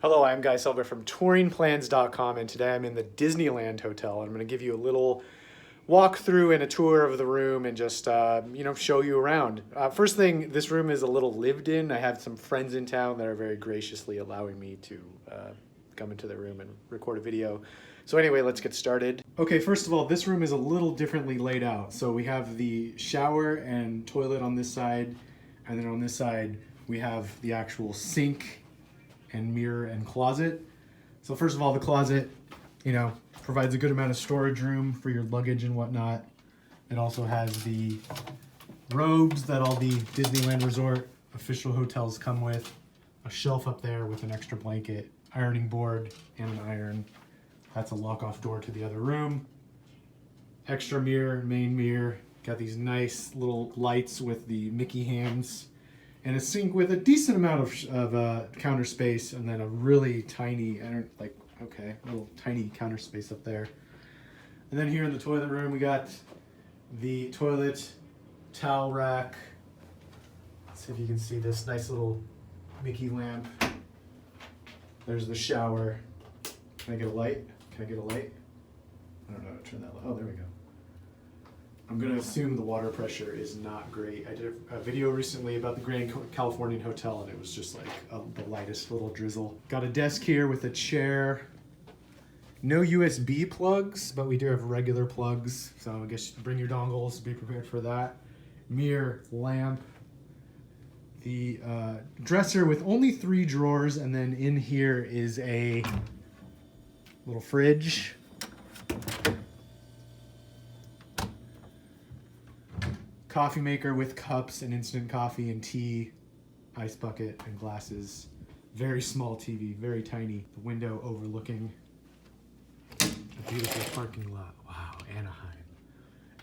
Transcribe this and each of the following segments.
Hello, I'm Guy Silver from touringplans.com, and today I'm in the Disneyland Hotel. I'm going to give you a little walkthrough and a tour of the room and just, show you around. First thing, this room is a little lived in. I have some friends in town that are very graciously allowing me to come into the room and record a video. So anyway, let's get started. Okay, first of all, this room is a little differently laid out. So we have the shower and toilet on this side, and then on this side, we have the actual sink and mirror and closet. So first of all, the closet, provides a good amount of storage room for your luggage and whatnot. It also has the robes that all the Disneyland Resort official hotels come with, a shelf up there with an extra blanket, ironing board and an iron. That's a lock-off door to the other room. Extra mirror, main mirror. Got these nice little lights with the Mickey hands. And a sink with a decent amount of counter space, and then a really tiny, little tiny counter space up there. And then here in the toilet room, we got the toilet towel rack. Let's see if you can see this nice little Mickey lamp. There's the shower. Can I get a light? Can I get a light? I don't know how to turn that light. Oh, there we go. I'm going to assume the water pressure is not great. I did a video recently about the Grand Californian Hotel, and it was just like the lightest little drizzle. Got a desk here with a chair. No USB plugs, but we do have regular plugs, so I guess bring your dongles, be prepared for that. Mirror, lamp. The dresser with only 3 drawers, and then in here is a little fridge. Coffee maker with cups and instant coffee and tea, ice bucket and glasses. Very small TV, very tiny. The window overlooking a beautiful parking lot. Wow, Anaheim.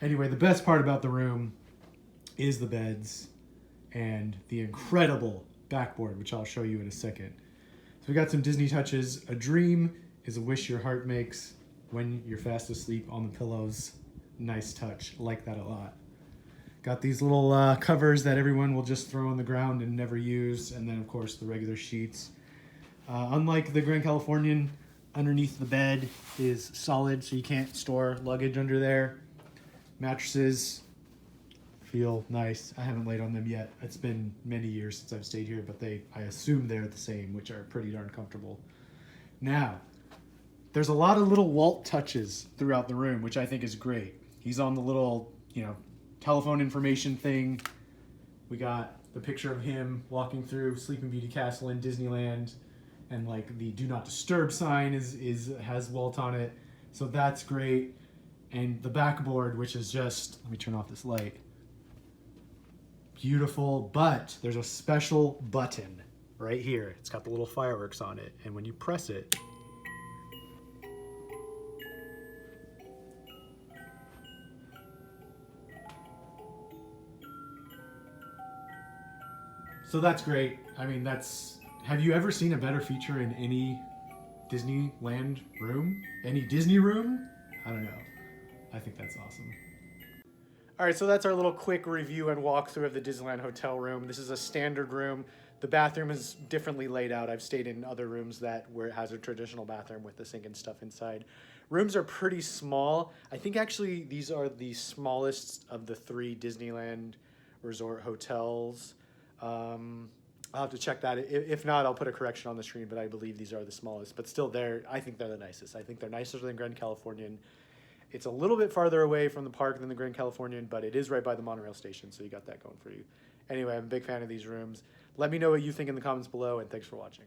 Anyway, the best part about the room is the beds and the incredible backboard, which I'll show you in a second. So we got some Disney touches. A dream is a wish your heart makes when you're fast asleep on the pillows. Nice touch, like that a lot. Got these little covers that everyone will just throw on the ground and never use. And then, of course, the regular sheets. Unlike the Grand Californian, underneath the bed is solid, so you can't store luggage under there. Mattresses feel nice. I haven't laid on them yet. It's been many years since I've stayed here, but I assume they're the same, which are pretty darn comfortable. Now, there's a lot of little Walt touches throughout the room, which I think is great. He's on the little, telephone information thing. We got the picture of him walking through Sleeping Beauty Castle in Disneyland, and the do not disturb sign has Walt on it, so that's great. And the backboard, which is just, let me turn off this light, beautiful, but there's a special button right here. It's got the little fireworks on it, and when you press it, so that's great. I mean, have you ever seen a better feature in any Disneyland room? Any Disney room? I don't know. I think that's awesome. All right, so that's our little quick review and walkthrough of the Disneyland Hotel room. This is a standard room. The bathroom is differently laid out. I've stayed in other rooms where it has a traditional bathroom with the sink and stuff inside. Rooms are pretty small. I think actually these are the smallest of the 3 Disneyland Resort hotels. I'll have to check that. If not, I'll put a correction on the screen, but I believe these are the smallest. But still, I think they're the nicest. I think they're nicer than Grand Californian. It's a little bit farther away from the park than the Grand Californian, but it is right by the monorail station, so you got that going for you. Anyway, I'm a big fan of these rooms. Let me know what you think in the comments below, and thanks for watching.